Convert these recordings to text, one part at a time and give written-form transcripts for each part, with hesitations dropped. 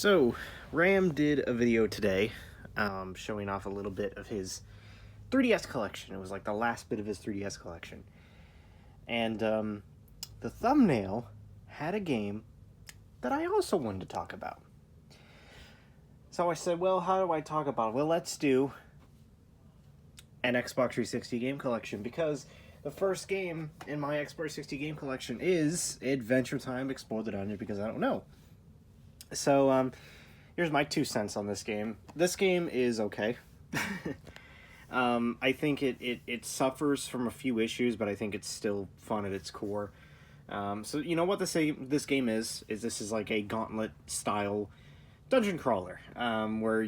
So, Ram did a video today showing off a little bit of his 3DS collection. It was like the last bit of his 3DS collection. And the thumbnail had a game that I also wanted to talk about. So I said, well, how do I talk about it? Well, let's do an Xbox 360 game collection, because the first game in my Xbox 360 game collection is Adventure Time Explore the Dungeon, because I don't know. So, here's my 2 cents on this game. This game is okay. I think it suffers from a few issues, but I think it's still fun at its core. So, you know what this game is this is like a gauntlet-style dungeon crawler, where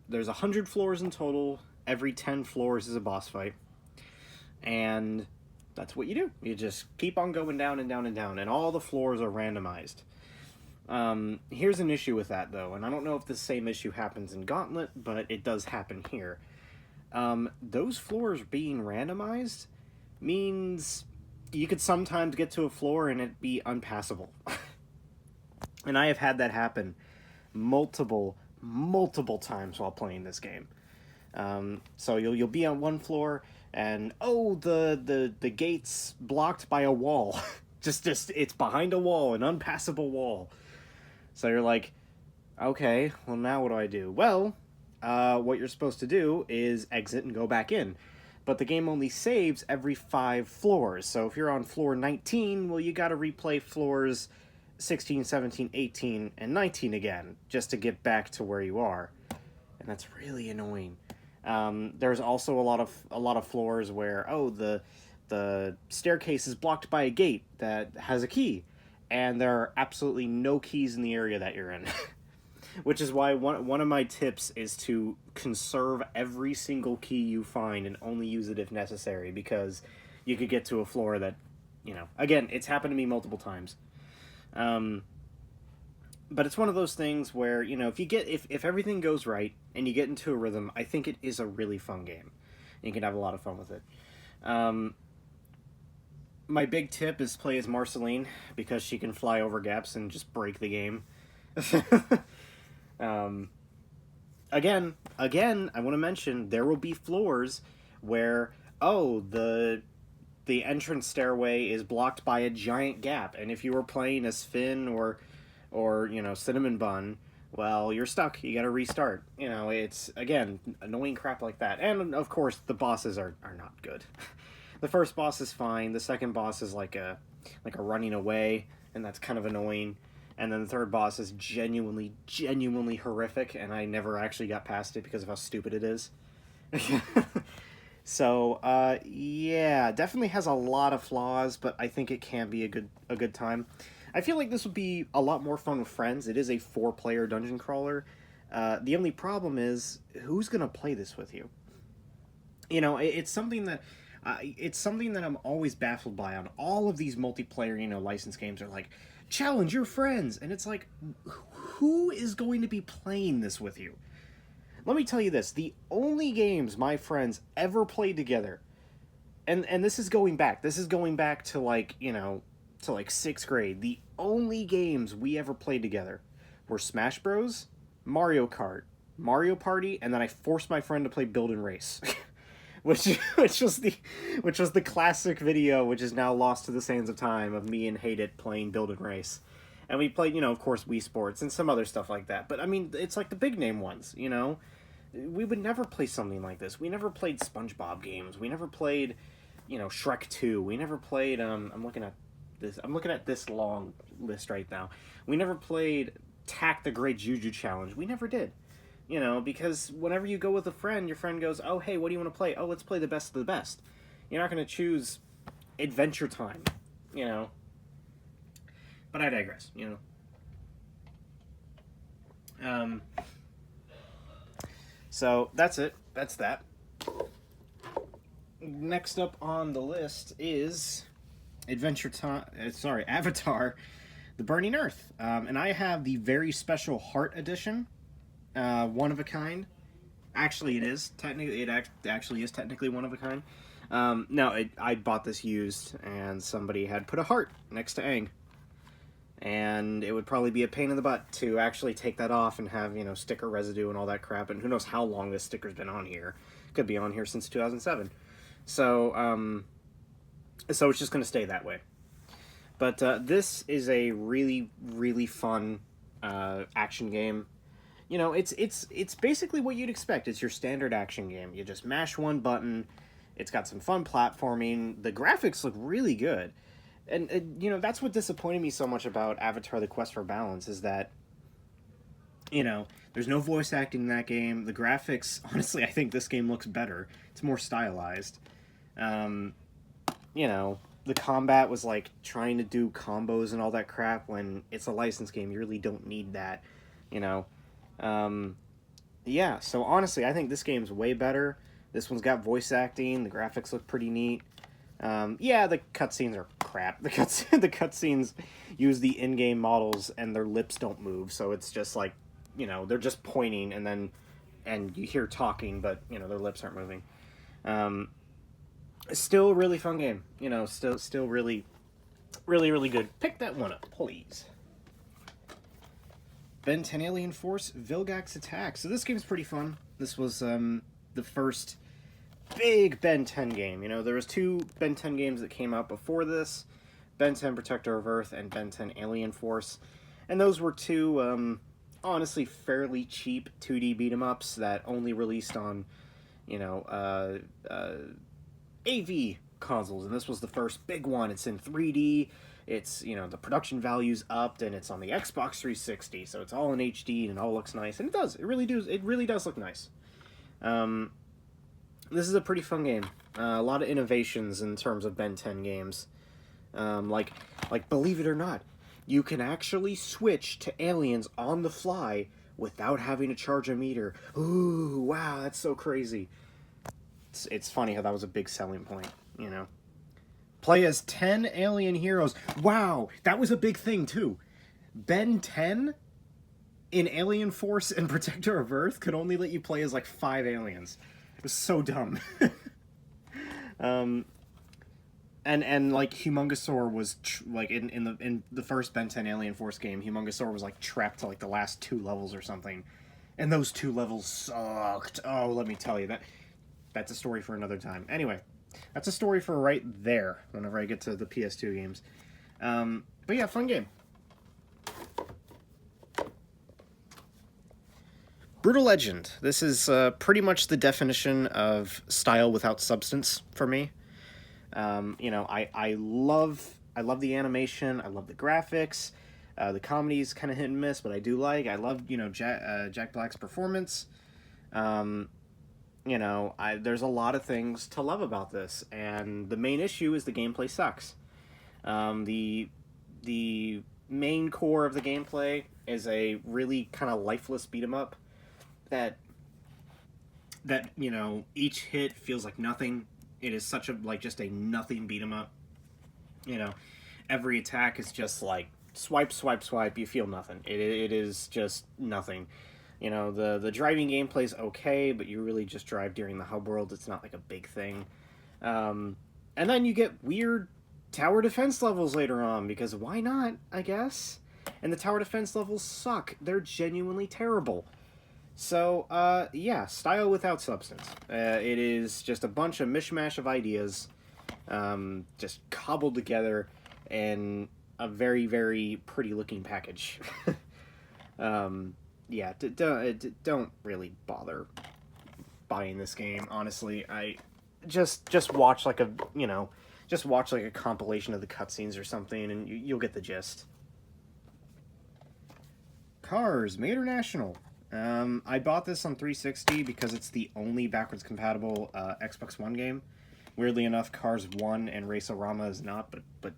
there's 100 floors in total. Every 10 floors is a boss fight. And that's what you do. You just keep on going down and down and down, and all the floors are randomized. Here's an issue with that, though, and I don't know if the same issue happens in Gauntlet, but it does happen here. Those floors being randomized means you could sometimes get to a floor and it be unpassable. And I have had that happen multiple times while playing this game. So you'll be on one floor, and the gate's blocked by a wall. just it's behind a wall, an unpassable wall. So you're like, okay, well, now what do I do? Well, what you're supposed to do is exit and go back in. But the game only saves every 5 floors. So if you're on floor 19, well, you gotta replay floors 16, 17, 18, and 19 again, just to get back to where you are. And that's really annoying. There's also a lot of floors where, the staircase is blocked by a gate that has a key, and there are absolutely no keys in the area that you're in. Which is why one of my tips is to conserve every single key you find and only use it if necessary, because you could get to a floor that, again, it's happened to me multiple times. But it's one of those things where, if everything goes right and you get into a rhythm, I think it is a really fun game. You can have a lot of fun with it. My big tip is play as Marceline, because she can fly over gaps and just break the game. Again, I want to mention there will be floors where, the entrance stairway is blocked by a giant gap, and if you were playing as Finn or Cinnamon Bun, well, you're stuck. You gotta restart. It's, again, annoying crap like that. And, of course, the bosses are not good. The first boss is fine. The second boss is like a running away, and that's kind of annoying. And then the third boss is genuinely horrific, and I never actually got past it because of how stupid it is. So, yeah, definitely has a lot of flaws, but I think it can be a good time. I feel like this would be a lot more fun with friends. It is a 4-player dungeon crawler. The only problem is, who's gonna play this with you? It's something that I'm always baffled by on all of these multiplayer, licensed games. Are like, challenge your friends, and it's like, who is going to be playing this with you? Let me tell you this: the only games my friends ever played together, and this is going back to like 6th grade. The only games we ever played together were Smash Bros, Mario Kart, Mario Party, and then I forced my friend to play Build and Race. which was the classic video, which is now lost to the sands of time, of me and Hate It playing Build and Race. And we played, of course, Wii Sports and some other stuff like that. But, I mean, it's like the big name ones, We would never play something like this. We never played SpongeBob games. We never played, Shrek 2. We never played, I'm looking at this long list right now. We never played Tak the Great Juju Challenge. We never did. Because whenever you go with a friend, your friend goes, oh, hey, what do you want to play? Oh, let's play the best of the best. You're not going to choose Adventure Time, But I digress, So, that's it. That's that. Next up on the list is Avatar, The Burning Earth. And I have the very special Heart Edition. One of a kind. Actually, it is. Technically, it actually is technically one of a kind. No, I bought this used, and somebody had put a heart next to Aang. and it would probably be a pain in the butt to actually take that off and have, you know, sticker residue and all that crap, and who knows how long this sticker's been on here. Could be on here since 2007. So, so it's just going to stay that way. But this is a really, really fun action game. You know, it's basically what you'd expect. It's your standard action game. You just mash one button. It's got some fun platforming. The graphics look really good. And you know, that's what disappointed me so much about Avatar: The Quest for Balance, is that, you know, there's no voice acting in that game. The graphics, honestly, I think this game looks better. It's more stylized. You know, the combat was like trying to do combos and all that crap when it's a licensed game. You really don't need that, you know. Yeah, so honestly, I think this game's way better. This one's got voice acting. The graphics look pretty neat. Yeah, the cutscenes are crap. The cutscenes use the in-game models and their lips don't move, so it's just like, you know, they're just pointing and you hear talking, but, you know, their lips aren't moving. Still a really fun game. You know, still really, really, really good. Pick that one up, please. Ben 10 Alien Force Vilgax Attack. So this game's pretty fun. This was the first big Ben 10 game. You know, there was 2 Ben 10 games that came out before this. Ben 10 Protector of Earth and Ben 10 Alien Force. And those were 2, honestly, fairly cheap 2D beat-em-ups that only released on, you know, AV consoles. And this was the first big one. It's in 3D. It's, you know, the production value's upped, and it's on the Xbox 360, so it's all in HD, and it all looks nice. And it does. It really does look nice. This is a pretty fun game. A lot of innovations in terms of Ben 10 games. Like, believe it or not, you can actually switch to aliens on the fly without having to charge a meter. Ooh, wow, that's so crazy. It's funny how that was a big selling point, you know. Play as 10 alien heroes. Wow, that was a big thing, too. Ben 10 in Alien Force and Protector of Earth could only let you play as, like, 5 aliens. It was so dumb. And like, Humongosaur was, like, in the first Ben 10 Alien Force game, Humongosaur was, like, trapped to, like, the last 2 levels or something. And those 2 levels sucked. Oh, let me tell you, that's a story for another time. Anyway. That's a story for right there, whenever I get to the PS2 games. But yeah, fun game. Brutal Legend. This is pretty much the definition of style without substance for me. You know, I love the animation. I love the graphics. The comedy's kind of hit and miss, but I do like. I love, you know, Jack Black's performance. You know, there's a lot of things to love about this, and the main issue is the gameplay sucks. The main core of the gameplay is a really kind of lifeless beat-em-up that you know, each hit feels like nothing. It is such a, like, just a nothing beat-em-up. You know, every attack is just like swipe, swipe, swipe. You feel nothing. It is just nothing. You know, the driving gameplay's okay, but you really just drive during the hub world. It's not like a big thing. And then you get weird tower defense levels later on, because why not, I guess? And the tower defense levels suck. They're genuinely terrible. So, yeah, style without substance. It is just a bunch of mishmash of ideas, just cobbled together in a very, very pretty-looking package. Yeah, don't really bother buying this game, honestly. I just watch like a, you know, just watch like a compilation of the cutscenes or something, and you'll get the gist. Cars, Made International. I bought this on 360 because it's the only backwards compatible Xbox One game. Weirdly enough, Cars 1 and Race-O-Rama is not, but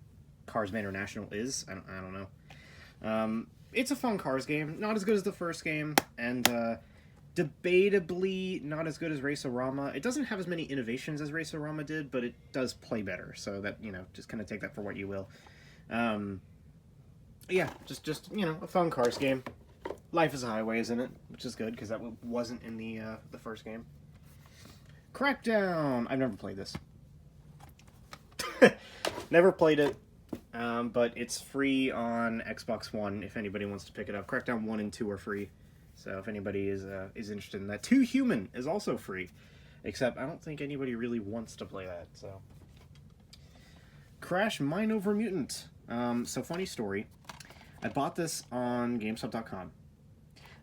Cars Made International is. I don't know. It's a fun Cars game. Not as good as the first game, and debatably not as good as Race-O-Rama. It doesn't have as many innovations as Race-O-Rama did, but it does play better, so that, you know, just kind of take that for what you will. Yeah, just you know, a fun Cars game. Life is a Highway is in it, which is good, because that wasn't in the first game. Crackdown! I've never played this. Never played it. but it's free on Xbox One if anybody wants to pick it up. Crackdown 1 and 2 are free, so if anybody is interested in that. 2 Human is also free, except I don't think anybody really wants to play that, so. Crash Mine Over Mutant. So funny story. I bought this on GameStop.com.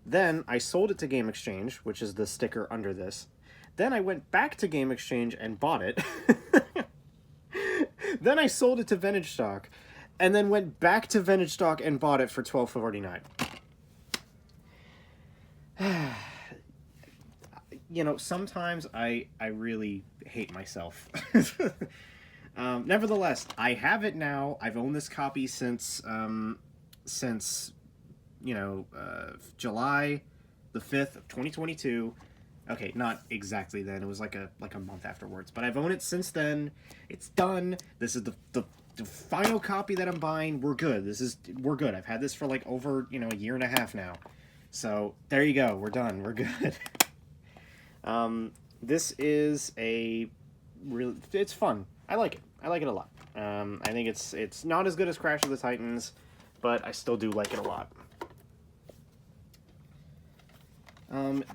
Then I sold it to Game Exchange, which is the sticker under this. Then I went back to Game Exchange and bought it. Then I sold it to Vintage Stock, and then went back to Vintage Stock and bought it for $12.49. You know, sometimes I really hate myself. Nevertheless, I have it now. I've owned this copy since you know, July the 5th of 2022. Okay, not exactly then. It was like a month afterwards. But I've owned it since then. It's done. This is the final copy that I'm buying. We're good. We're good. I've had this for like over, you know, a year and a half now. So there you go. We're done. We're good. This is it's fun. I like it. I like it a lot. I think it's not as good as Crash of the Titans, but I still do like it a lot.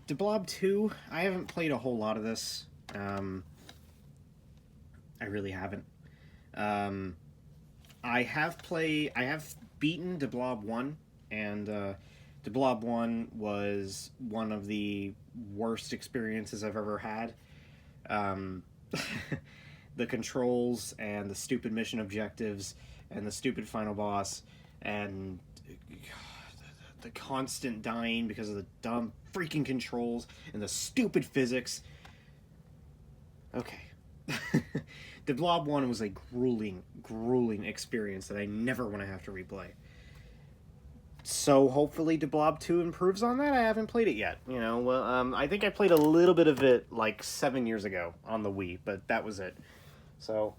De Blob 2, I haven't played a whole lot of this. I really haven't. I have beaten De Blob 1, and De Blob 1 was one of the worst experiences I've ever had. The controls and the stupid mission objectives and the stupid final boss and the constant dying because of the dumb freaking controls and the stupid physics. Okay. The Blob 1 was a grueling experience that I never want to have to replay. So hopefully De Blob 2 improves on that. I haven't played it yet. You know, well, I think I played a little bit of it like 7 years ago on the Wii, but that was it. So,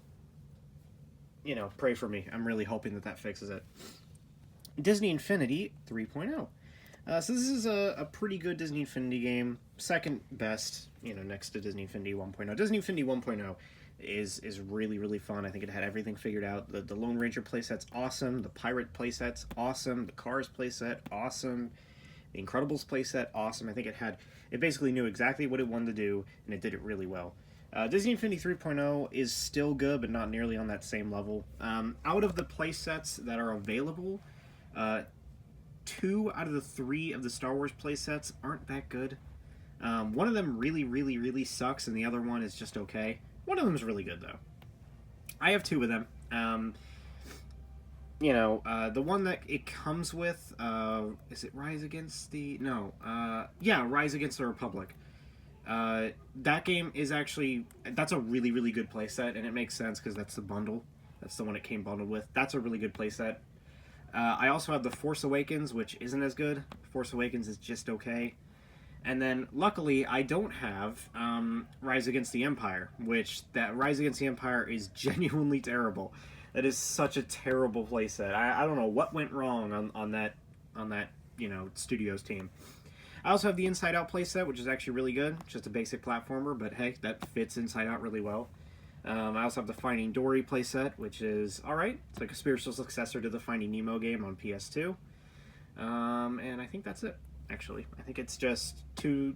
you know, pray for me. I'm really hoping that fixes it. Disney Infinity 3.0. So this is a pretty good Disney Infinity game. Second best, you know, next to Disney Infinity 1.0. Disney Infinity 1.0 is really fun. I think it had everything figured out. The Lone Ranger playset's awesome. The Pirate playset's awesome. The Cars playset, awesome. The Incredibles playset, awesome. I think it basically knew exactly what it wanted to do, and it did it really well. Disney Infinity 3.0 is still good, but not nearly on that same level. Out of the playsets that are available, 2 out of the 3 of the Star Wars playsets aren't that good. One of them really sucks, and the other one is just okay. One of them is really good, though. I have 2 of them. You know, the one that it comes with, is it Rise Against the... No. Yeah, Rise Against the Republic. That game is actually... That's a really good playset, and it makes sense because that's the bundle. That's the one it came bundled with. That's a really good playset. I also have The Force Awakens, which isn't as good. Force Awakens is just okay. And then, luckily, I don't have Rise Against the Empire, which that Rise Against the Empire is genuinely terrible. That is such a terrible playset. I don't know what went wrong on that you know, studio's team. I also have the Inside Out playset, which is actually really good. It's just a basic platformer, but hey, that fits Inside Out really well. I also have the Finding Dory playset, which is alright. It's like a spiritual successor to the Finding Nemo game on PS2. And I think that's it, actually. I think it's just two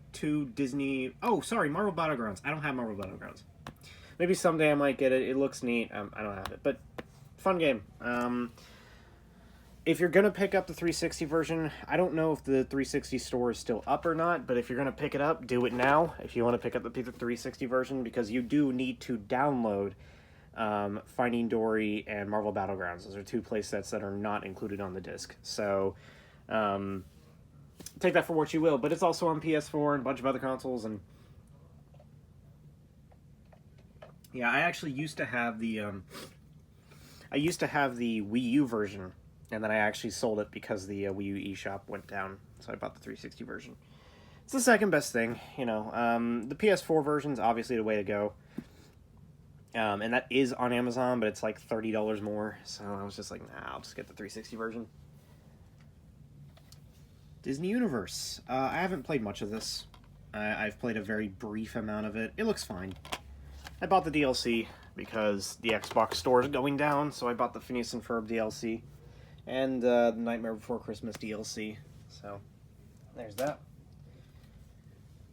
Disney... Oh, sorry, Marvel Battlegrounds. I don't have Marvel Battlegrounds. Maybe someday I might get it. It looks neat. I don't have it, but fun game. If you're going to pick up the 360 version, I don't know if the 360 store is still up or not, but if you're going to pick it up, do it now if you want to pick up the 360 version, because you do need to download Finding Dory and Marvel Battlegrounds. Those are 2 playsets that are not included on the disc. So take that for what you will, but it's also on PS4 and a bunch of other consoles. And yeah, I actually used to have the Wii U version. And then I actually sold it because the Wii U eShop went down, so I bought the 360 version. It's the second best thing, you know. The PS4 version's obviously the way to go. And that is on Amazon, but it's like $30 more, so I was just like, nah, I'll just get the 360 version. Disney Universe. I haven't played much of this. I've played a very brief amount of it. It looks fine. I bought the DLC, because the Xbox store is going down, so I bought the Phineas and Ferb DLC and the Nightmare Before Christmas DLC. So there's that.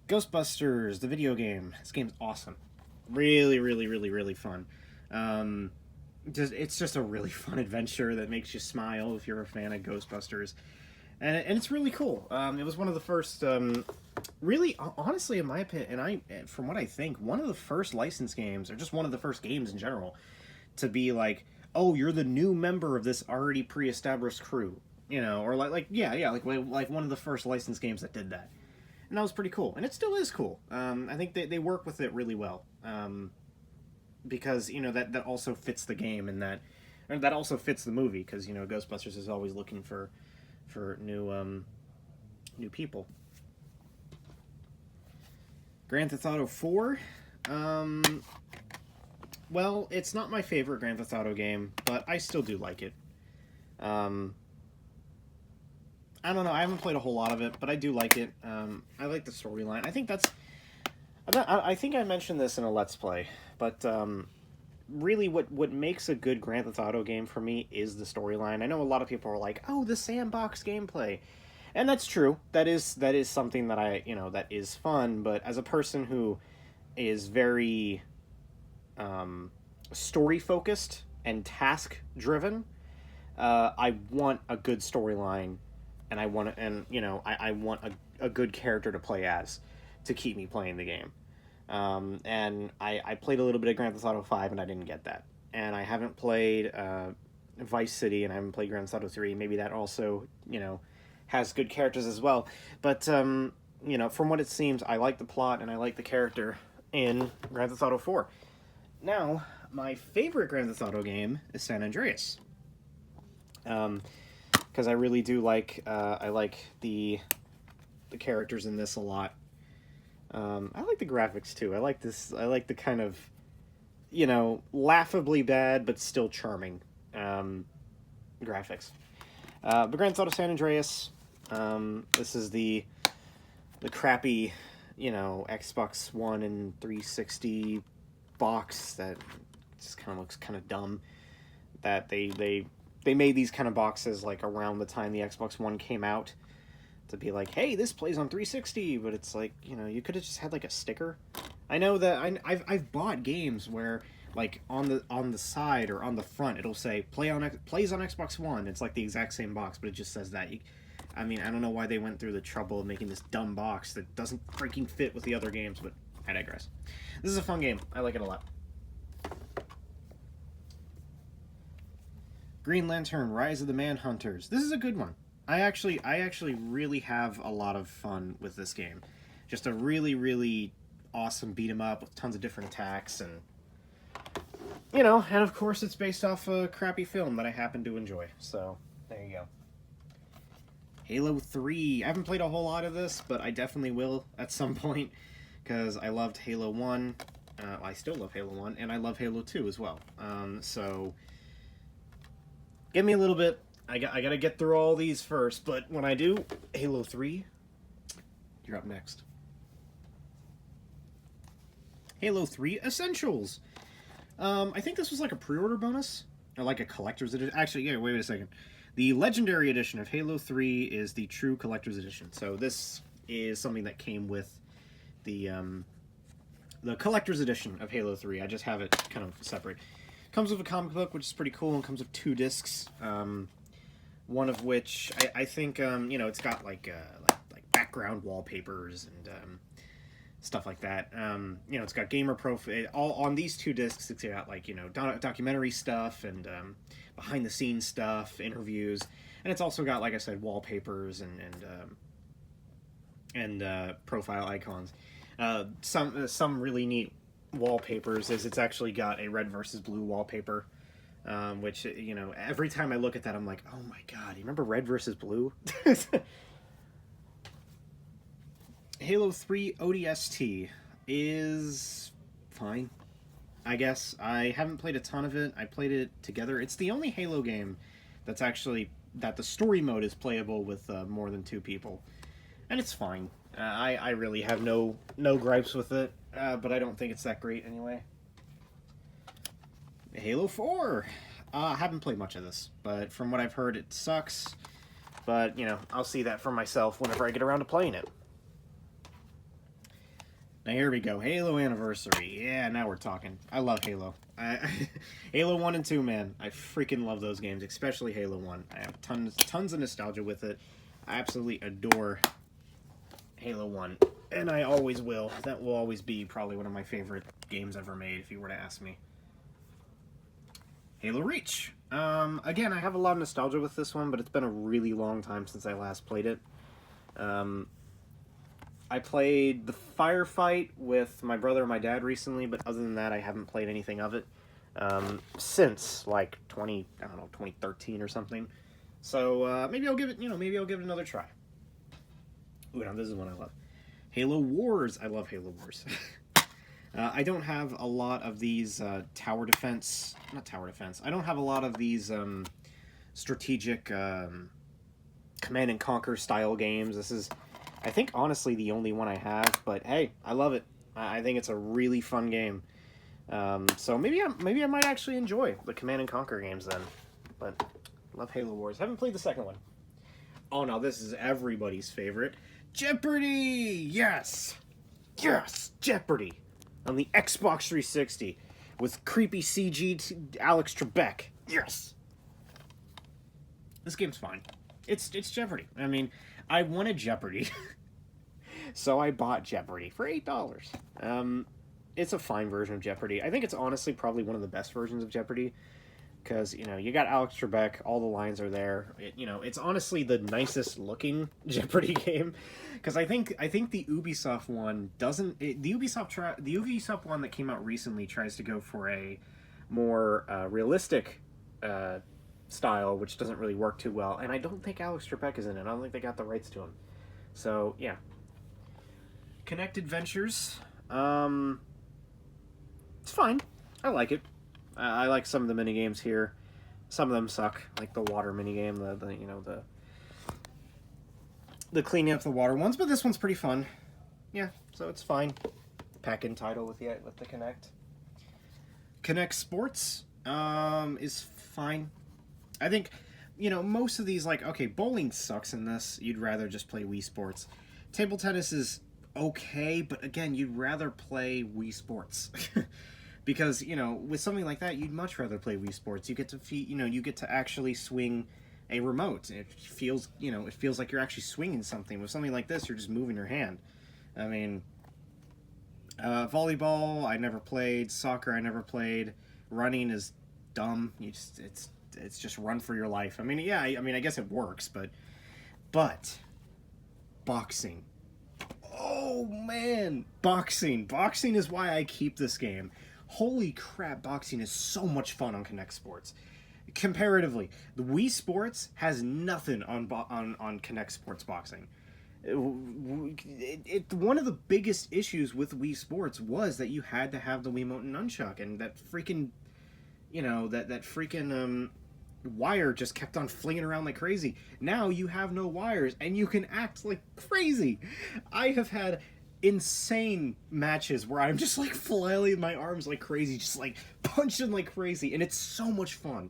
Ghostbusters, the video game. This game's awesome. Really, really, really, really fun. It's just a really fun adventure that makes you smile if you're a fan of Ghostbusters. And it's really cool. It was one of the first, really, honestly, in my opinion, and from what I think, one of the first licensed games, or just one of the first games in general, to be like, oh, you're the new member of this already pre-established crew. You know, or like one of the first licensed games that did that. And that was pretty cool. And it still is cool. I think they work with it really well. Because, you know, that also fits the game, and that also fits the movie, because, you know, Ghostbusters is always looking for new people. Grand Theft Auto 4. Well, it's not my favorite Grand Theft Auto game, but I still do like it. I don't know, I haven't played a whole lot of it, but I do like it. I like the storyline. I think I mentioned this in a Let's Play, but really what makes a good Grand Theft Auto game for me is the storyline. I know a lot of people are like, oh, the sandbox gameplay. And that's true. That is something that that is fun, but as a person who is very story-focused and task-driven, I want a good storyline. And I want a good character to play as to keep me playing the game. And I played a little bit of Grand Theft Auto 5 and I didn't get that. And I haven't played Vice City and I haven't played Grand Theft Auto 3. Maybe that also, has good characters as well. But, from what it seems, I like the plot and I like the character in Grand Theft Auto 4. Now, my favorite Grand Theft Auto game is San Andreas. Because I really do like, I like the characters in this a lot. I like the graphics too. I like the kind of, laughably bad but still charming graphics. But Grand Theft Auto San Andreas, this is the crappy, Xbox One and 360 box that just kind of looks kind of dumb. That they made these kind of boxes like around the time the Xbox One came out to be like, hey, this plays on 360, but it's like, you could have just had like a sticker. I know that I've bought games where like on the side or on the front it'll say plays on Xbox One. It's like the exact same box, but it just says that. I don't know why they went through the trouble of making this dumb box that doesn't freaking fit with the other games, but I digress. This is a fun game. I like it a lot. Green Lantern: Rise of the Manhunters. This is a good one. I actually really have a lot of fun with this game. Just a really, really awesome beat 'em up with tons of different attacks, and and of course it's based off a crappy film that I happen to enjoy. So there you go. Halo 3. I haven't played a whole lot of this, but I definitely will at some point because I loved Halo 1. I still love Halo 1, and I love Halo 2 as well. So give me a little bit. I gotta get through all these first, but when I do, Halo 3, you're up next. Halo 3 Essentials. I think this was like a pre-order bonus, or like a collector's edition. Actually, yeah, wait a second. The Legendary Edition of Halo 3 is the true collector's edition. So this is something that came with the collector's edition of Halo 3. I just have it kind of separate. Comes with a comic book, which is pretty cool, and comes with 2 discs. One of which I think it's got like background wallpapers and stuff like that. It's got gamer profile. All on these 2 discs. It's got like documentary stuff and behind the scenes stuff, interviews, and it's also got, like I said, wallpapers and profile icons. Some really neat wallpapers is it's actually got a red versus blue wallpaper. Which, every time I look at that, I'm like, oh my god, you remember Red versus Blue? Halo 3 ODST is fine, I guess. I haven't played a ton of it. I played it together. It's the only Halo game that the story mode is playable with more than 2 people. And it's fine. I really have no gripes with it, but I don't think it's that great anyway. Halo 4. I haven't played much of this, but from what I've heard, it sucks. But, you know, I'll see that for myself whenever I get around to playing it. Now here we go, Halo Anniversary. Yeah, now we're talking. I love Halo. Halo 1 and 2, man. I freaking love those games, especially Halo 1. I have tons of nostalgia with it. I absolutely adore Halo 1, and I always will. That will always be probably one of my favorite games ever made, if you were to ask me. Halo Reach. Again, I have a lot of nostalgia with this one, but it's been a really long time since I last played it. I played the firefight with my brother and my dad recently, but other than that, I haven't played anything of it since like 2013 or something. So maybe I'll give it, maybe I'll give it another try. Ooh, now this is one I love. Halo Wars. I love Halo Wars. I don't have a lot of these tower defense. Not tower defense. I don't have a lot of these strategic command and conquer style games. This is, I think, honestly the only one I have. But hey, I love it. I think it's a really fun game. So maybe I might actually enjoy the command and conquer games then. But love Halo Wars. Haven't played the second one. Oh no, this is everybody's favorite. Jeopardy! Yes! Yes! Jeopardy! On the Xbox 360 with creepy CG Alex Trebek. Yes! This game's fine. It's Jeopardy. I mean, I wanted Jeopardy. So I bought Jeopardy for $8. It's a fine version of Jeopardy. I think it's honestly probably one of the best versions of Jeopardy. Because, you got Alex Trebek, all the lines are there. It's honestly the nicest looking Jeopardy game. Because I think the Ubisoft one doesn't... the Ubisoft one that came out recently tries to go for a more realistic style, which doesn't really work too well. And I don't think Alex Trebek is in it. I don't think they got the rights to him. So, yeah. Kinect Adventures. It's fine. I like it. I like some of the minigames here. Some of them suck, like the water minigame, the cleaning up the water ones, but this one's pretty fun. Yeah, so it's fine. Pack-in title with the Kinect. Kinect Sports is fine. I think, most of these, like, okay, bowling sucks in this. You'd rather just play Wii Sports. Table tennis is okay, but again, you'd rather play Wii Sports. Because, with something like that, you'd much rather play Wii Sports. You get to you get to actually swing a remote. It feels like you're actually swinging something. With something like this, you're just moving your hand. I mean, volleyball, I never played. Soccer, I never played. Running is dumb. It's just run for your life. I mean, yeah, I guess it works, but boxing. Oh man, boxing. Boxing is why I keep this game. Holy crap, boxing is so much fun on Kinect Sports. Comparatively, the Wii Sports has nothing on Kinect Sports boxing. One of the biggest issues with Wii Sports was that you had to have the Wiimote and nunchuck, and that freaking, that freaking wire just kept on flinging around like crazy. Now you have no wires, and you can act like crazy. I have had insane matches where I'm just like flailing my arms like crazy, just like punching like crazy, and it's so much fun.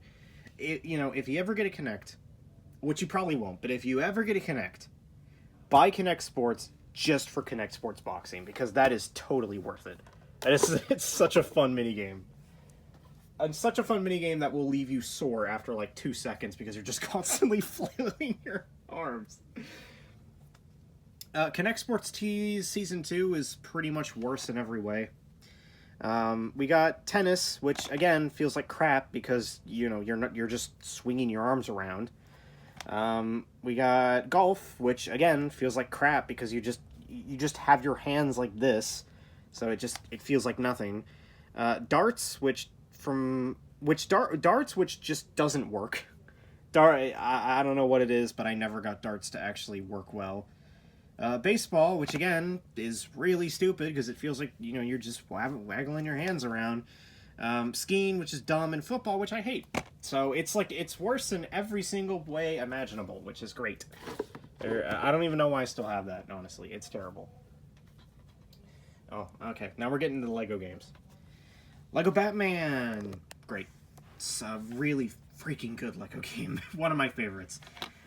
If you ever get a Kinect, which you probably won't, but if you ever get a Kinect, buy Kinect Sports just for Kinect Sports boxing, because that is totally worth it. It's such a fun minigame. And such a fun minigame that will leave you sore after like 2 seconds because you're just constantly flailing your arms. Kinect Sports Tease Season 2 is pretty much worse in every way. We got tennis, which again feels like crap because you're just swinging your arms around. We got golf, which again feels like crap because you just have your hands like this, so it feels like nothing. Darts, which just doesn't work. I don't know what it is, but I never got darts to actually work well. Baseball, which again is really stupid because it feels like you're just waggling your hands around. Skiing, which is dumb, and football, which I hate. So it's worse in every single way imaginable, which is great. I don't even know why I still have that. Honestly, it's terrible. Oh, okay. Now we're getting to the Lego games. Lego Batman. great. It's a really freaking good Lego game. One of my favorites.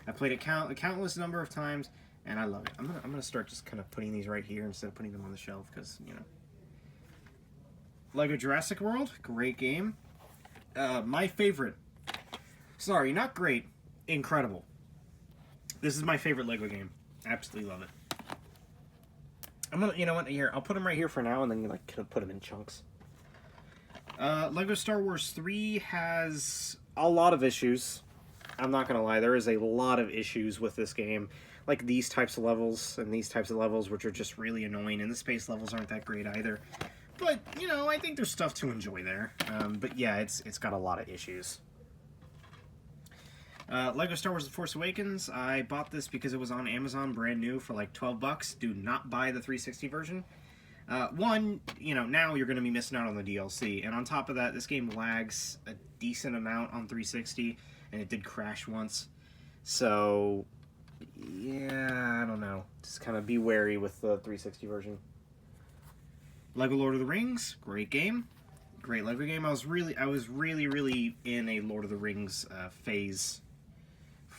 I played it a countless number of times, and I love it. I'm gonna start just kind of putting these right here instead of putting them on the shelf, because, you know. Lego Jurassic World, great game. My favorite. Sorry, not great. Incredible. This is my favorite Lego game. Absolutely love it. I'm gonna, you know what? Here, I'll put them right here for now, and then like put them in chunks. Lego Star Wars 3 has a lot of issues. I'm not gonna lie, there is a lot of issues with this game. Like these types of levels and these types of levels, which are just really annoying, and the space levels aren't that great either. But, you know, I think there's stuff to enjoy there. But yeah, it's got a lot of issues. Lego Star Wars The Force Awakens, I bought this because it was on Amazon brand new for like $12. Do not buy the 360 version. One, you know, now you're going to be missing out on the DLC. And on top of that, this game lags a decent amount on 360, and it did crash once. So, yeah, I don't know. Just kind of be wary with the 360 version. Lego Lord of the Rings, great game. Great Lego game. I was really in a Lord of the Rings phase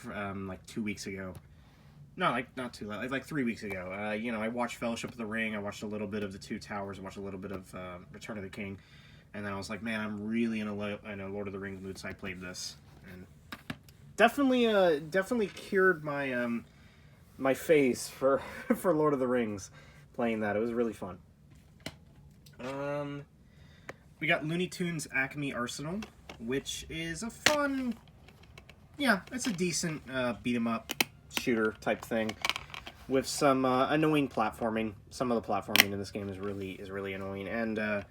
like 2 weeks ago. No, not too late, like 3 weeks ago. You know, I watched Fellowship of the Ring, I watched a little bit of The Two Towers, I watched a little bit of Return of the King, and then I was like, man, I'm really in a Lord of the Rings mood, so I played this. And definitely cured my my face for Lord of the Rings playing that. It was really fun. We got Looney Tunes Acme Arsenal, which is a fun, yeah, it's a decent beat 'em up shooter type thing with some annoying platforming. Some of the platforming in this game is really annoying, and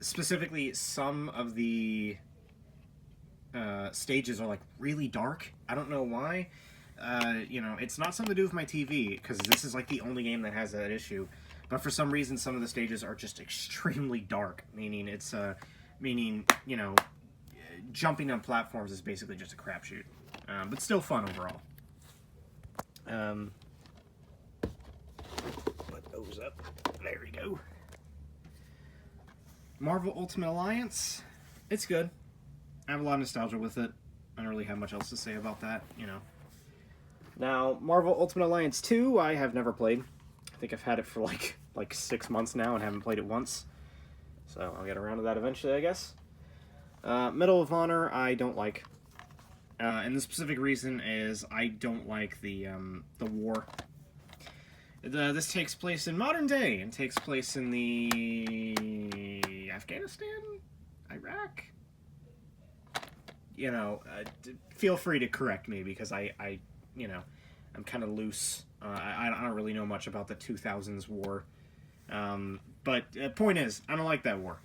specifically some of the stages are like really dark. I don't know why. You know, it's not something to do with my TV, because this is like the only game that has that issue. But for some reason, some of the stages are just extremely dark, meaning it's, you know, jumping on platforms is basically just a crapshoot. But still fun overall. Put those up. There we go. Marvel Ultimate Alliance. It's good. I have a lot of nostalgia with it. I don't really have much else to say about that, you know. Now, Marvel Ultimate Alliance 2, I have never played. I think I've had it for like 6 months now and haven't played it once. So I'll get around to that eventually, I guess. Medal of Honor, I don't like. And the specific reason is I don't like the war. This takes place in modern day and takes place in the Afghanistan? Iraq? You know, feel free to correct me, because I you know, I'm kind of loose. I don't really know much about the 2000s war. But point is, I don't like that war.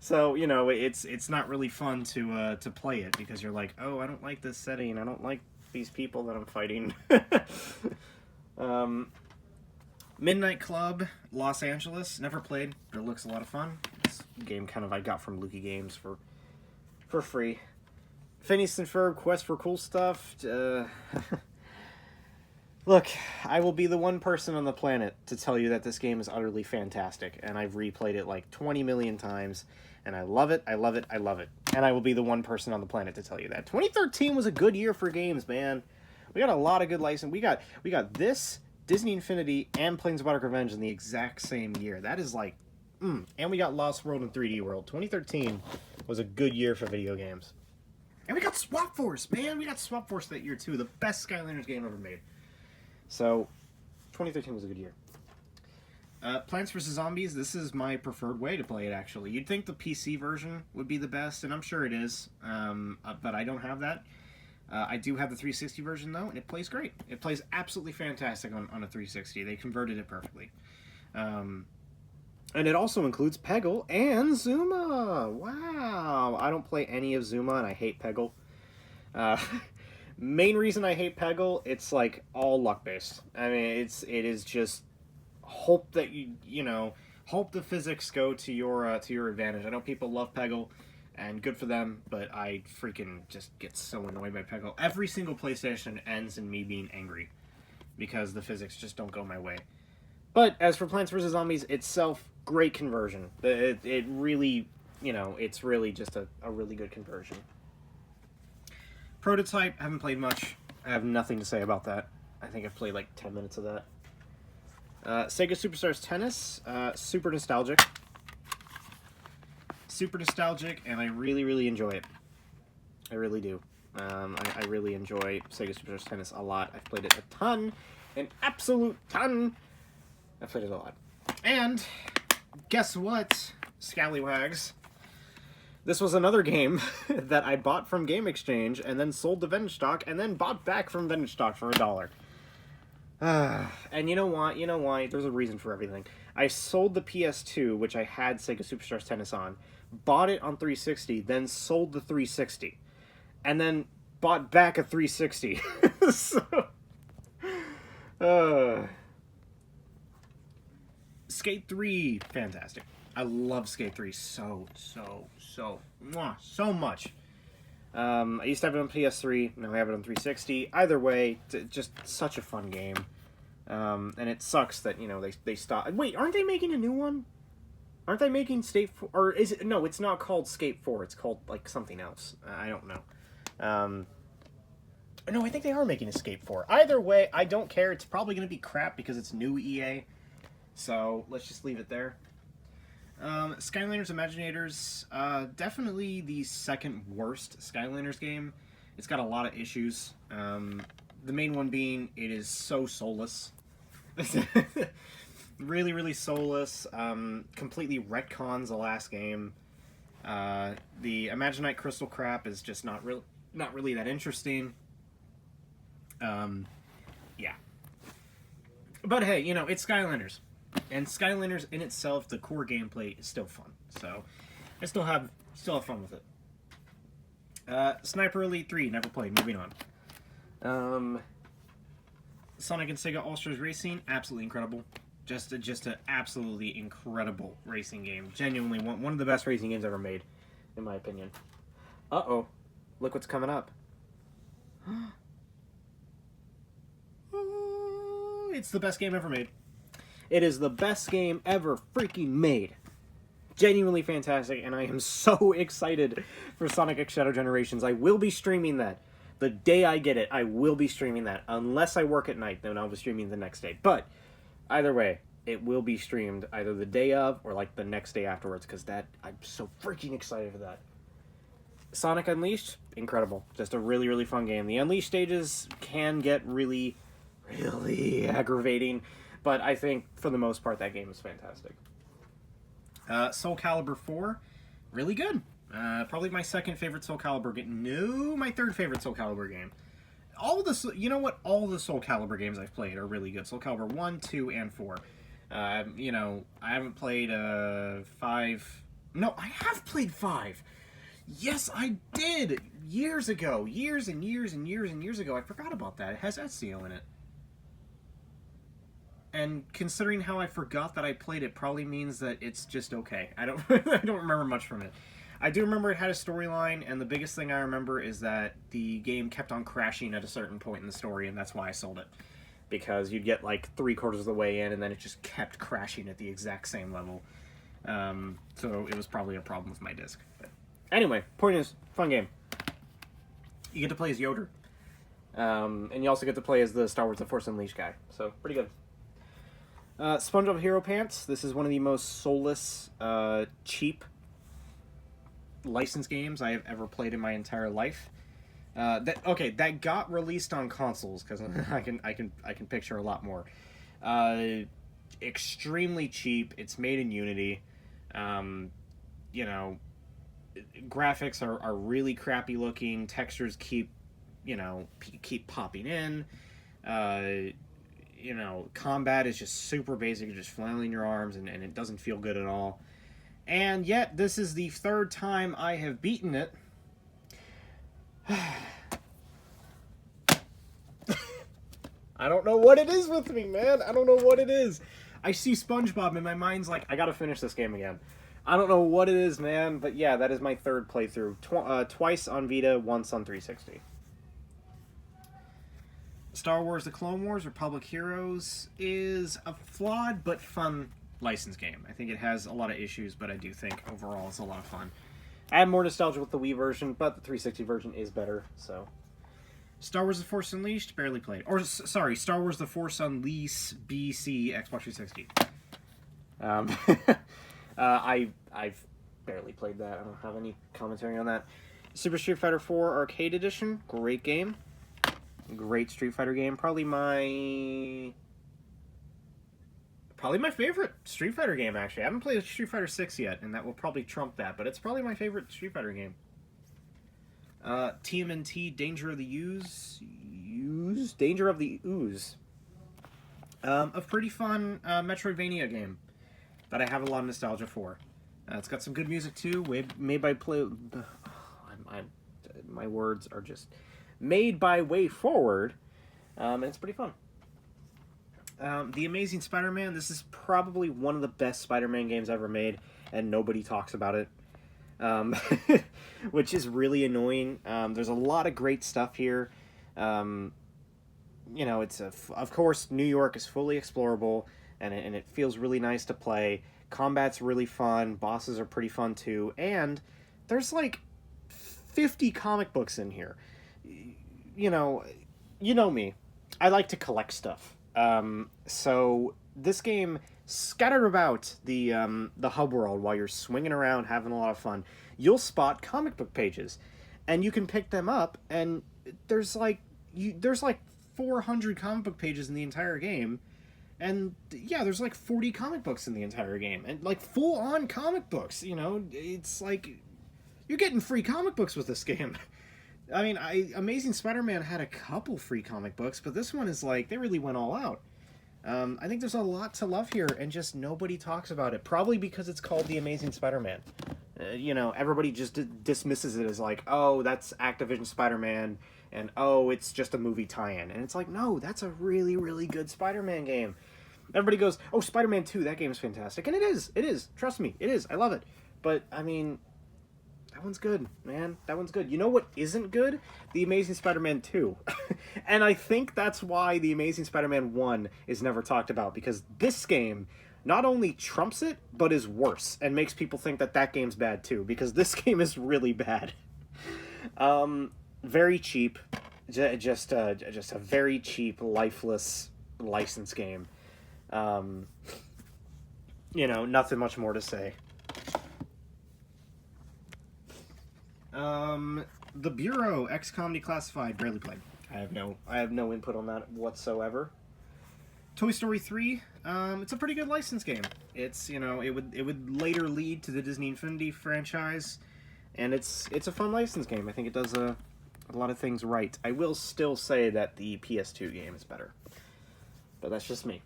So you know, it's not really fun to play it, because you're like, oh, I don't like this setting. I don't like these people that I'm fighting. Midnight Club Los Angeles, never played, but it looks a lot of fun. This game kind of I got from Lukey Games for free. Phineas and Ferb Quest for Cool Stuff. Look, I will be the one person on the planet to tell you that this game is utterly fantastic, and I've replayed it like 20 million times, and I love it, I love it, I love it. And I will be the one person on the planet to tell you that. 2013 was a good year for games, man. We got a lot of good license. We got this, Disney Infinity, and Planeswalker Revenge in the exact same year. That is like, and we got Lost World and 3D World. 2013 was a good year for video games. And we got Swap Force, man. We got Swap Force that year, too. The best Skylanders game ever made. So, 2013 was a good year. Plants vs. Zombies, this is my preferred way to play it, actually. You'd think the PC version would be the best, and I'm sure it is, but I don't have that. I do have the 360 version, though, and it plays great. It plays absolutely fantastic on a 360. They converted it perfectly. And it also includes Peggle and Zuma. Wow. I don't play any of Zuma, and I hate Peggle. Main reason I hate Peggle, it's like all luck based. I mean, it is just hope that you know, hope the physics go to your advantage. I know people love Peggle, and good for them, but I freaking just get so annoyed by Peggle. Every single PlayStation ends in me being angry because the physics just don't go my way. But as for Plants vs. Zombies itself, great conversion. It really you know, it's really just a really good conversion. Prototype, haven't played much. I have nothing to say about that. I think I've played like 10 minutes of that. Sega Superstars Tennis, super nostalgic. Super nostalgic, and I really, really enjoy it. I really do. I really enjoy Sega Superstars Tennis a lot. I've played it a ton. An absolute ton. I've played it a lot. And guess what, Scallywags? This was another game that I bought from Game Exchange and then sold to Vintage Stock and then bought back from Vintage Stock for $1. And you know what? You know why? There's a reason for everything. I sold the PS2, which I had Sega Superstars Tennis on, bought it on 360, then sold the 360, and then bought back a 360. Skate 3, fantastic. I love Skate 3 so much. I used to have it on PS3, now I have it on 360. Either way, just such a fun game. And it sucks that, you know, they stopped. Wait, aren't they making a new one? Aren't they making Skate 4? Or is it? No, it's not called Skate 4. It's called, like, something else. I don't know. No, I think they are making a Skate 4. Either way, I don't care. It's probably going to be crap because it's new EA. So, let's just leave it there. Skylanders Imaginators, definitely the second worst Skylanders game. It's got a lot of issues. The main one being, it is so soulless. Really, really soulless. Completely retcons the last game. The Imaginite Crystal crap is just not really that interesting. Yeah. But hey, you know, it's Skylanders. And Skylanders in itself, the core gameplay is still fun. So, I still have fun with it. Sniper Elite 3, never played. Moving on. Sonic and Sega All-Stars Racing, absolutely incredible. Just an absolutely incredible racing game. Genuinely one of the best racing games ever made, in my opinion. Uh-oh. Look what's coming up. It's the best game ever made. It is the best game ever freaking made. Genuinely fantastic, and I am so excited for Sonic X Shadow Generations. I will be streaming that. The day I get it, I will be streaming that. Unless I work at night, then I'll be streaming the next day. But, either way, it will be streamed either the day of or, like, the next day afterwards, because I'm so freaking excited for that. Sonic Unleashed, incredible. Just a really, really fun game. The Unleashed stages can get really, really aggravating, but I think, for the most part, that game is fantastic. Soul Calibur 4, really good. Probably my second favorite Soul Calibur game. No, my third favorite Soul Calibur game. You know what? All the Soul Calibur games I've played are really good. Soul Calibur 1, 2, and 4. You know, I haven't played 5. No, I have played 5. Yes, I did! Years ago. Years and years and years and years ago. I forgot about that. It has Ezio in it. And considering how I forgot that I played it probably means that it's just okay. I don't remember much from it. I do remember it had a storyline, and the biggest thing I remember is that the game kept on crashing at a certain point in the story, and that's why I sold it. Because you'd get like 3/4 of the way in, and then it just kept crashing at the exact same level. So it was probably a problem with my disc. But anyway, point is, fun game. You get to play as Yoder. And you also get to play as the Star Wars The Force Unleashed guy. So, pretty good. SpongeBob Hero Pants. This is one of the most soulless, cheap licensed games I have ever played in my entire life. That got released on consoles because I can picture a lot more. Extremely cheap. It's made in Unity. You know, graphics are really crappy looking. Textures keep popping in. You know, combat is just super basic. You're just flailing your arms, and it doesn't feel good at all. And yet, this is the third time I have beaten it. I don't know what it is with me, man. I don't know what it is. I see SpongeBob, and my mind's like, I gotta finish this game again. I don't know what it is, man. But yeah, that is my third playthrough. Twice on Vita, once on 360. Star Wars The Clone Wars Republic Heroes is a flawed but fun licensed game. I think it has a lot of issues, but I do think overall it's a lot of fun. I have more nostalgia with the Wii version, but the 360 version is better, so... Star Wars The Force Unleashed, barely played. Or, sorry, Star Wars The Force Unleashed BC Xbox 360. I've barely played that. I don't have any commentary on that. Super Street Fighter 4 Arcade Edition, great game. Great Street Fighter game. Probably my favorite Street Fighter game, actually. I haven't played Street Fighter 6 yet, and that will probably trump that, but it's probably my favorite Street Fighter game. TMNT Danger of the Danger of the Ooze. A pretty fun Metroidvania game that I have a lot of nostalgia for. It's got some good music too, made by my words are just made by Way Forward, and it's pretty fun. The Amazing Spider-Man, this is probably one of the best Spider-Man games ever made, and nobody talks about it. Which is really annoying. There's a lot of great stuff here. You know, of course, New York is fully explorable, and it feels really nice to play. Combat's really fun. Bosses are pretty fun, too. And there's, like, 50 comic books in here. You know me. I like to collect stuff. So this game, scattered about the hub world while you're swinging around having a lot of fun, you'll spot comic book pages, and you can pick them up, and there's like 400 comic book pages in the entire game, and yeah, there's like 40 comic books in the entire game, and like full on comic books. You know, it's like you're getting free comic books with this game. I mean, Amazing Spider-Man had a couple free comic books, but this one is like, they really went all out. I think there's a lot to love here, and just nobody talks about it. Probably because it's called The Amazing Spider-Man. You know, everybody just dismisses it as like, oh, that's Activision Spider-Man, and oh, it's just a movie tie-in. And it's like, no, that's a really, really good Spider-Man game. Everybody goes, oh, Spider-Man 2, that game is fantastic. And it is. Trust me, it is. I love it. But, I mean... that one's good, man. That one's good. You know what isn't good? The Amazing Spider-Man 2. And I think that's why The Amazing Spider-Man 1 is never talked about, because this game not only trumps it, but is worse, and makes people think that that game's bad too, because this game is really bad. Very cheap. Just a very cheap, lifeless license game. You know, nothing much more to say. The Bureau, X-Com Declassified, barely played. I have no input on that whatsoever. Toy Story 3, it's a pretty good license game. It's, you know, it would later lead to the Disney Infinity franchise, and it's a fun license game. I think it does a lot of things right. I will still say that the PS2 game is better, but that's just me.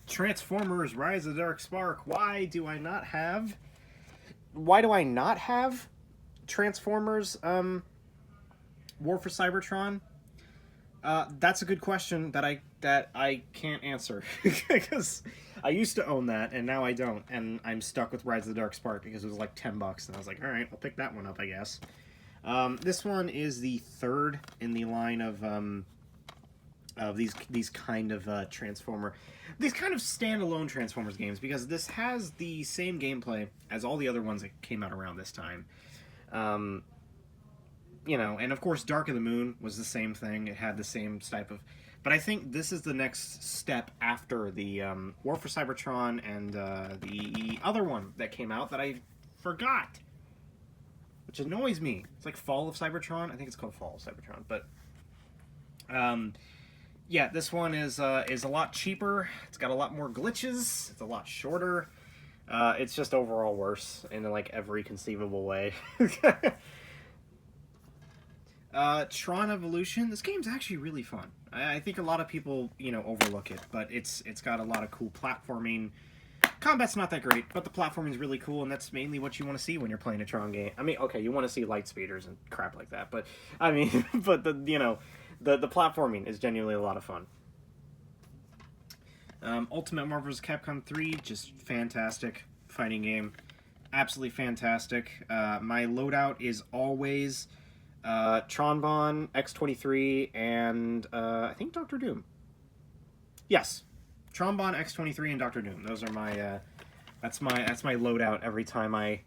Transformers: Rise of the Dark Spark. Why do I not have Transformers War for Cybertron? That's a good question that I can't answer, because I used to own that and now I don't, and I'm stuck with Rise of the Dark Spark because it was like $10 and I was like, all right, I'll pick that one up, I guess. This one is the third in the line of these kind of these kind of standalone Transformers games, because this has the same gameplay as all the other ones that came out around this time. You know, and of course Dark of the Moon was the same thing. It had the same type of... But I think this is the next step after the War for Cybertron and the other one that came out that I forgot, which annoys me. It's like Fall of Cybertron. I think it's called Fall of Cybertron. But yeah, this one is a lot cheaper. It's got a lot more glitches. It's a lot shorter. It's just overall worse in like every conceivable way. Tron Evolution. This game's actually really fun. I think a lot of people, you know, overlook it, but it's got a lot of cool platforming. Combat's not that great, but the platforming is really cool, and that's mainly what you want to see when you're playing a Tron game. I mean, okay, you want to see light speeders and crap like that, but I mean, but the platforming is genuinely a lot of fun. Ultimate Marvel vs. Capcom 3, just fantastic fighting game. Absolutely fantastic. My loadout is always Tronbon, X-23, and I think Dr. Doom. Yes. Trombone, X-23, and Doctor Doom. Those are my that's my loadout every time I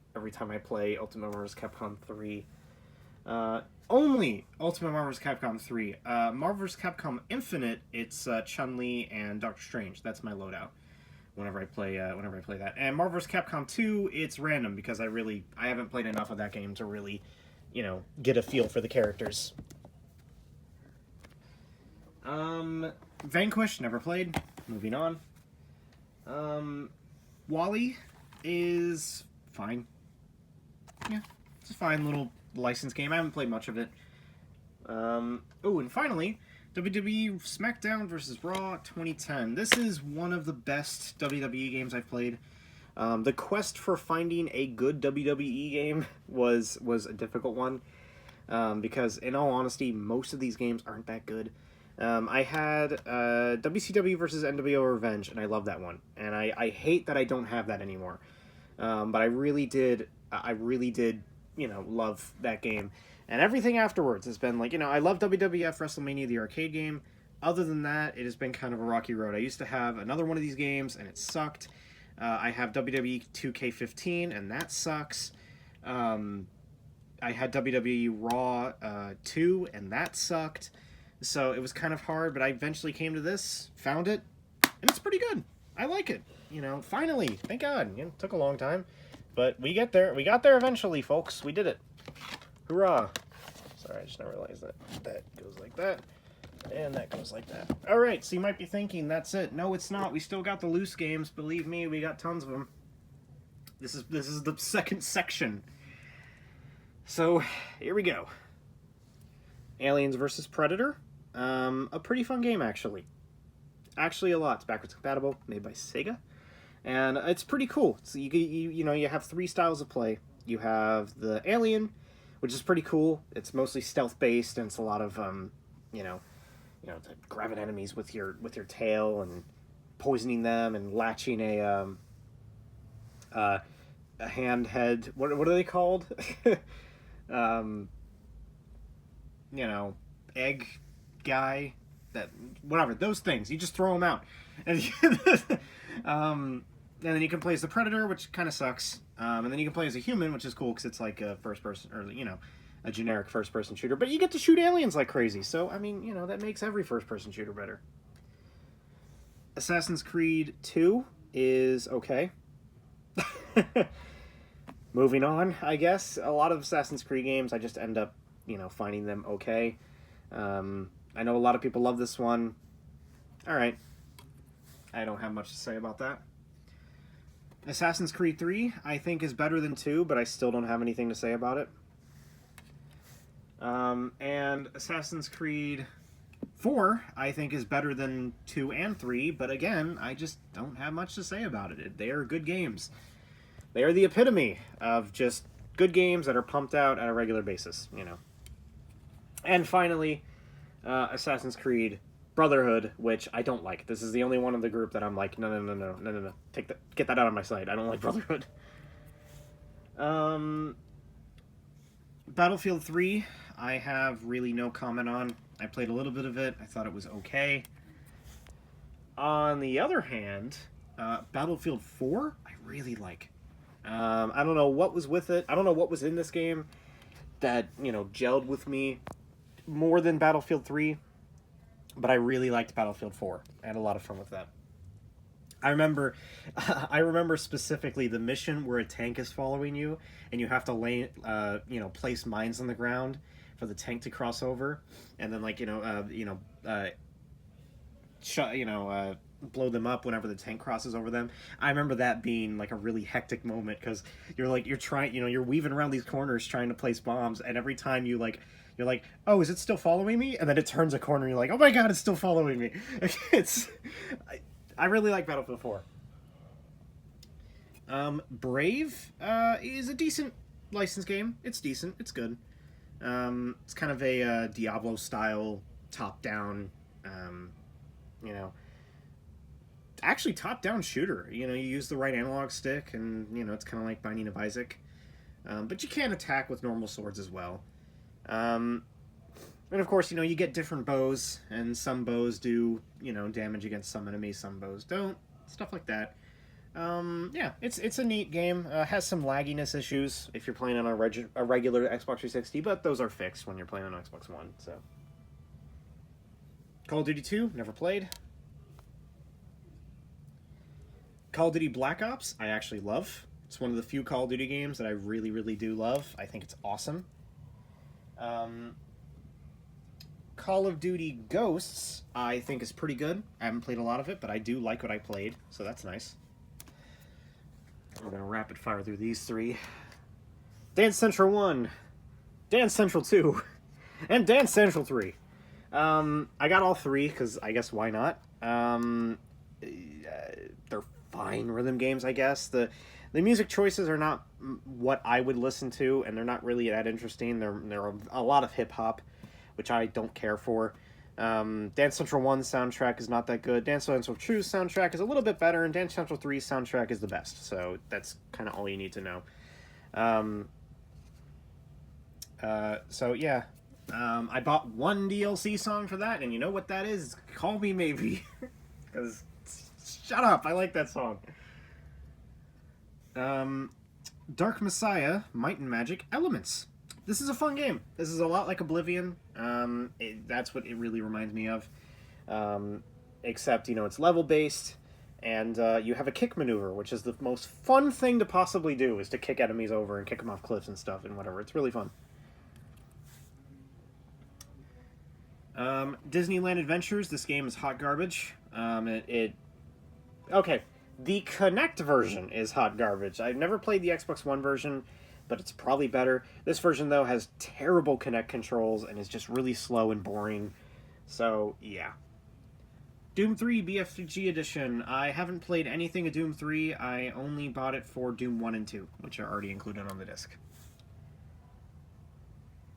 play Ultimate Marvel vs. Capcom 3. Only Ultimate Marvel vs. Capcom 3. Marvel vs. Capcom Infinite, it's Chun-Li and Doctor Strange. That's my loadout whenever I play that. And Marvel vs. Capcom 2, it's random because I haven't played enough of that game to really, get a feel for the characters. Vanquish, never played. Moving on. Wally is fine. Yeah, it's a fine little licensed game. I haven't played much of it. Oh, and finally, WWE SmackDown vs. Raw 2010. This is one of the best WWE games I've played. The quest for finding a good WWE game was a difficult one, because in all honesty, most of these games aren't that good. I had WCW versus NWO Revenge, and I love that one. And I hate that I don't have that anymore. But I really did, love that game. And everything afterwards has been like, I love WWF WrestleMania, the arcade game. Other than that, it has been kind of a rocky road. I used to have another one of these games, and it sucked. I have WWE 2K15, and that sucks. I had WWE Raw 2, and that sucked. So it was kind of hard, but I eventually came to this, found it, and it's pretty good. I like it. Finally, thank God. It took a long time, but we get there. We got there eventually, folks. We did it. Hoorah. Sorry, I just now realized that goes like that, and that goes like that. All right, so you might be thinking, that's it. No, it's not. We still got the loose games. Believe me, we got tons of them. This is the second section. So, here we go. Aliens vs. Predator. A pretty fun game, actually. Actually, a lot. It's backwards compatible, made by Sega, and it's pretty cool. So you have three styles of play. You have the Alien, which is pretty cool. It's mostly stealth based, and it's a lot of grabbing enemies with your tail and poisoning them and latching a handhead. What are they called? Egg guy, that whatever, those things, you just throw them out, and then you can play as the Predator, which kind of sucks, and then you can play as a human, which is cool because it's like a first person, or a generic first person shooter, but you get to shoot aliens like crazy, so I mean, that makes every first person shooter better. Assassin's Creed 2 is okay. Moving on, I guess. A lot of Assassin's Creed games, I just end up finding them okay. I know a lot of people love this one. Alright. I don't have much to say about that. Assassin's Creed 3, I think, is better than 2, but I still don't have anything to say about it. And Assassin's Creed 4, I think, is better than 2 and 3, but again, I just don't have much to say about it. They are good games. They are the epitome of just good games that are pumped out on a regular basis, And finally, Assassin's Creed Brotherhood, which I don't like. This is the only one in the group that I'm like, no. Get that out of my sight. I don't like Brotherhood. Battlefield 3, I have really no comment on. I played a little bit of it. I thought it was okay. On the other hand, Battlefield 4, I really like. I don't know what was with it. I don't know what was in this game that, gelled with me more than Battlefield 3, but I really liked Battlefield 4. I had a lot of fun with that. I remember specifically the mission where a tank is following you, and you have to place mines on the ground for the tank to cross over, and then blow them up whenever the tank crosses over them. I remember that being like a really hectic moment because you're trying, you're weaving around these corners trying to place bombs, and every time you're like, oh, is it still following me? And then it turns a corner and you're like, oh my god, it's still following me. I really like Battlefield 4. Brave is a decent licensed game. It's decent. It's good. It's kind of a Diablo style top-down, actually top-down shooter. You use the right analog stick, and it's kind of like Binding of Isaac. But you can attack with normal swords as well. And of course, you get different bows, and some bows do, damage against some enemies, some bows don't. Stuff like that. Yeah, it's a neat game. Has some lagginess issues if you're playing on a regular Xbox 360, but those are fixed when you're playing on Xbox One. So, Call of Duty 2, never played. Call of Duty Black Ops, I actually love. It's one of the few Call of Duty games that I really, really do love. I think it's awesome. Call of Duty Ghosts, I think is pretty good. I haven't played a lot of it, but I do like what I played, so that's nice. We're going to rapid fire through these three. Dance Central 1, Dance Central 2, and Dance Central 3. I got all three, because I guess why not? They're fine rhythm games, I guess. The music choices are not what I would listen to, and they're not really that interesting. They're a lot of hip-hop, which I don't care for. Dance Central 1's soundtrack is not that good. Dance Central 2's soundtrack is a little bit better, and Dance Central 3's soundtrack is the best. So that's kind of all you need to know. So yeah, I bought one DLC song for that, and you know what that is? Call Me Maybe. Because, shut up, I like that song. Dark Messiah, Might and Magic Elements. This is a fun game. This is a lot like Oblivion. That's what it really reminds me of. Except, it's level-based, and you have a kick maneuver, which is the most fun thing to possibly do, is to kick enemies over and kick them off cliffs and stuff and whatever. It's really fun. Disneyland Adventures, this game is hot garbage. Okay, the Kinect version is hot garbage. I've never played the Xbox One version, but it's probably better. This version, though, has terrible Kinect controls and is just really slow and boring. So, yeah. Doom 3 BFG Edition. I haven't played anything of Doom 3. I only bought it for Doom 1 and 2, which are already included on the disc.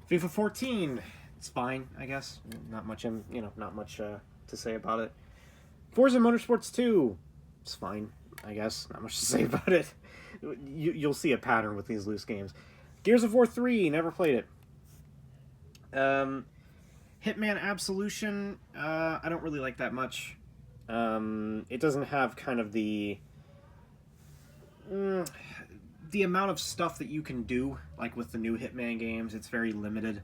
FIFA 14. It's fine, I guess. Not much to say about it. Forza Motorsports 2. It's fine, I guess. Not much to say about it. You'll see a pattern with these loose games. Gears of War 3, never played it. Hitman Absolution, I don't really like that much. It doesn't have kind of the amount of stuff that you can do, like with the new Hitman games. It's very limited,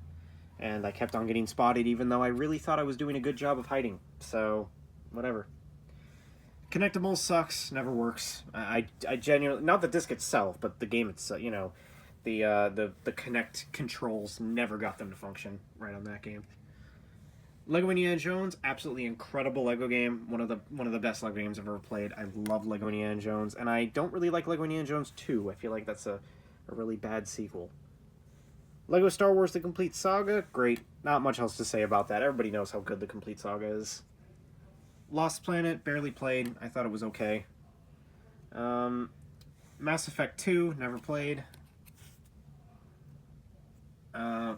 and I kept on getting spotted even though I really thought I was doing a good job of hiding. So, whatever. Connectables sucks, never works. I genuinely, not the disc itself, but the game itself, the Kinect controls never got them to function right on that game. Lego Indiana Jones, absolutely incredible Lego game. One of the best Lego games I've ever played. I love Lego Indiana Jones, and I don't really like Lego Indiana Jones 2. I feel like that's a really bad sequel. Lego Star Wars The Complete Saga, great. Not much else to say about that. Everybody knows how good The Complete Saga is. Lost Planet, barely played. I thought it was okay. Mass Effect 2, never played.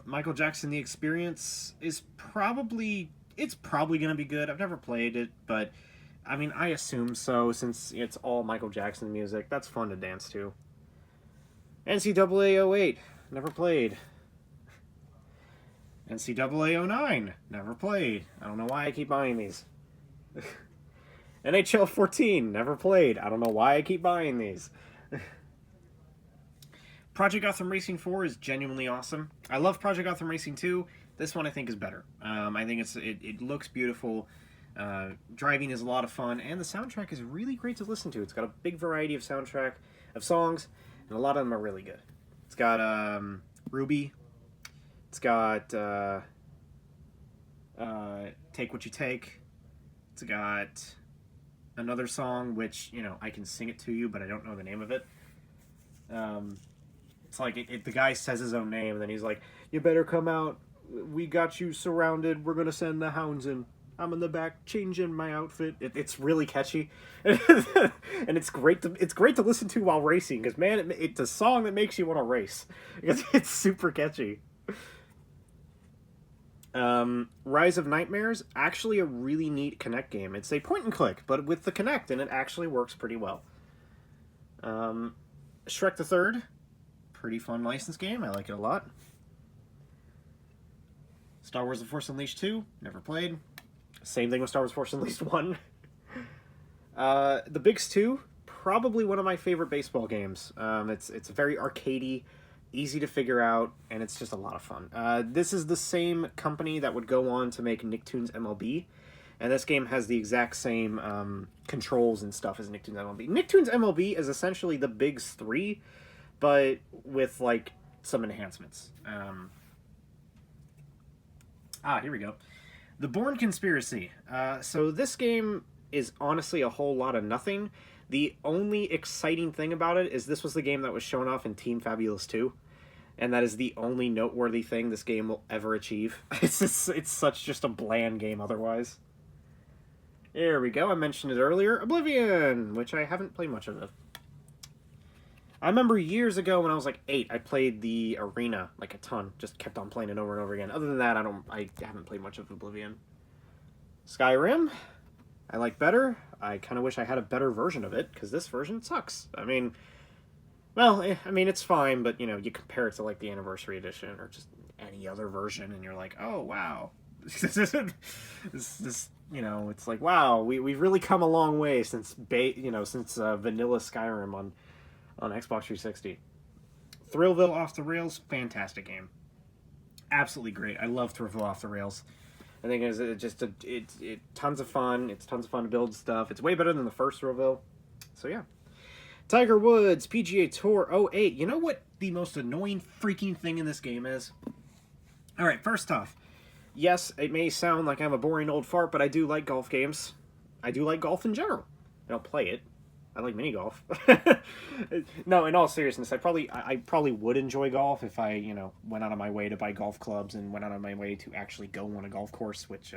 Michael Jackson The Experience is probably going to be good. I've never played it, but I mean, I assume so since it's all Michael Jackson music. That's fun to dance to. NCAA 08, never played. NCAA 09, never played. I don't know why I keep buying these. NHL 14, never played. I don't know why I keep buying these. Project Gotham Racing 4 is genuinely awesome. I love Project Gotham Racing 2. This one I think is better. I think it looks beautiful. Driving is a lot of fun, and the soundtrack is really great to listen to. It's got a big variety of songs, and a lot of them are really good. It's got Ruby. It's got Take What You Take. It's got another song, which, I can sing it to you, but I don't know the name of it. It's like, the guy says his own name, and then he's like, you better come out. We got you surrounded. We're going to send the hounds in. I'm in the back changing my outfit. It's really catchy. And it's great to listen to while racing, because, man, it's a song that makes you want to race. Because it's super catchy. Rise of Nightmares, actually a really neat Kinect game. It's a point and click, but with the Kinect, and it actually works pretty well. Shrek the Third, pretty fun licensed game. I like it a lot. Star Wars The Force Unleashed 2, never played. Same thing with Star Wars Force Unleashed 1. The Bigs 2, probably one of my favorite baseball games. It's very arcadey, easy to figure out, and it's just a lot of fun. This is the same company that would go on to make Nicktoons MLB, and this game has the exact same controls and stuff as Nicktoons MLB. Nicktoons MLB is essentially the Bigs 3, but with, like, some enhancements. Here we go. The Bourne Conspiracy. So this game is honestly a whole lot of nothing. The only exciting thing about it is this was the game that was shown off in Team Fabulous 2, and that is the only noteworthy thing this game will ever achieve. It's such just a bland game otherwise. There we go. I mentioned it earlier. Oblivion, which I haven't played much of it. I remember years ago when I was like 8, I played the arena like a ton. Just kept on playing it over and over again. Other than that, I haven't played much of Oblivion. Skyrim, I like better. I kind of wish I had a better version of it, because this version sucks. I mean, well, it's fine, but, you know, you compare it to, like, the Anniversary Edition or just any other version, and you're like, oh, wow. this you know, it's like, wow, we've really come a long way since, vanilla Skyrim on Xbox 360. Thrillville Off the Rails, fantastic game. Absolutely great. I love Thrillville Off the Rails. I think it's tons of fun. It's tons of fun to build stuff. It's way better than the first Thrillville. So yeah. Tiger Woods PGA Tour 08. You know what the most annoying freaking thing in this game is? Alright, first off, yes, it may sound like I'm a boring old fart, but I do like golf games. I do like golf in general. I don't play it. I like mini golf. No, in all seriousness, I probably would enjoy golf if I, you know, went out of my way to buy golf clubs and went out of my way to actually go on a golf course, which,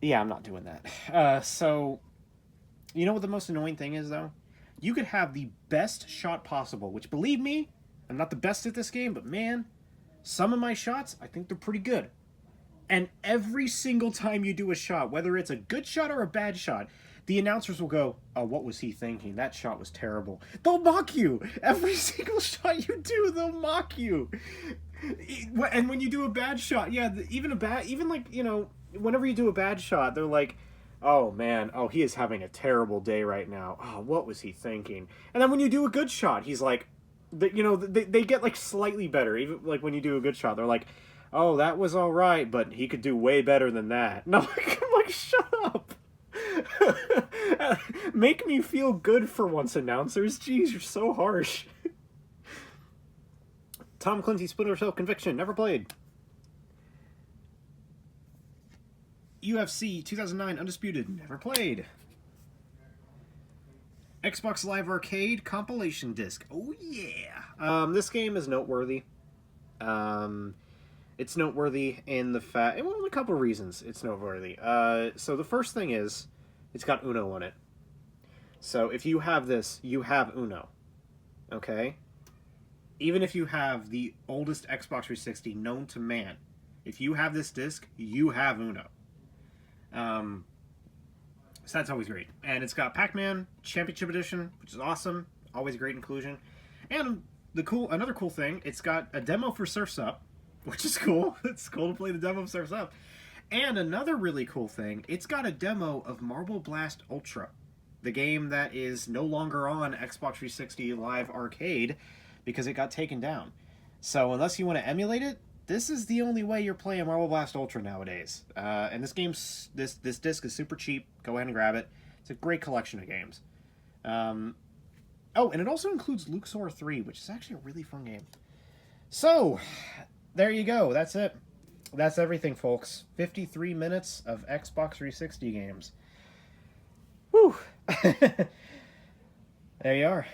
yeah, I'm not doing that. So, you know what the most annoying thing is, though? You could have the best shot possible, which, believe me, I'm not the best at this game, but man, some of my shots, I think they're pretty good. And every single time you do a shot, whether it's a good shot or a bad shot, the announcers will go, oh, what was he thinking? That shot was terrible. They'll mock you. Every single shot you do, they'll mock you. And when you do a bad shot, yeah, even like, you know, whenever you do a bad shot, they're like, oh, man, oh, he is having a terrible day right now. Oh, what was he thinking? And then when you do a good shot, he's like, you know, they get, like, slightly better. Even, like, when you do a good shot, they're like, oh, that was all right, but he could do way better than that. No, I'm like, shut up. Make me feel good for once, announcers. Jeez, you're so harsh. Tom Clancy's Splinter Cell Conviction, never played. UFC 2009 Undisputed, never played. Xbox Live Arcade compilation disc, oh yeah. This game is noteworthy. It's noteworthy in the fact, well, a couple of reasons it's noteworthy. So the first thing is, it's got Uno on it. So if you have this, you have Uno. Okay? Even if you have the oldest Xbox 360 known to man, if you have this disc, you have Uno. So that's always great. And it's got Pac-Man Championship Edition, which is awesome. Always a great inclusion. And another cool thing, it's got a demo for Surf's Up, which is cool. It's cool to play the demo of Surf's Up. And another really cool thing, it's got a demo of Marble Blast Ultra, the game that is no longer on Xbox 360 Live Arcade because it got taken down. So unless you want to emulate it, this is the only way you're playing Marble Blast Ultra nowadays. And this disc is super cheap. Go ahead and grab it. It's a great collection of games. Oh, and it also includes Luxor 3, which is actually a really fun game. So, there you go. That's it. That's everything, folks. 53 minutes of Xbox 360 games. Whew. There you are.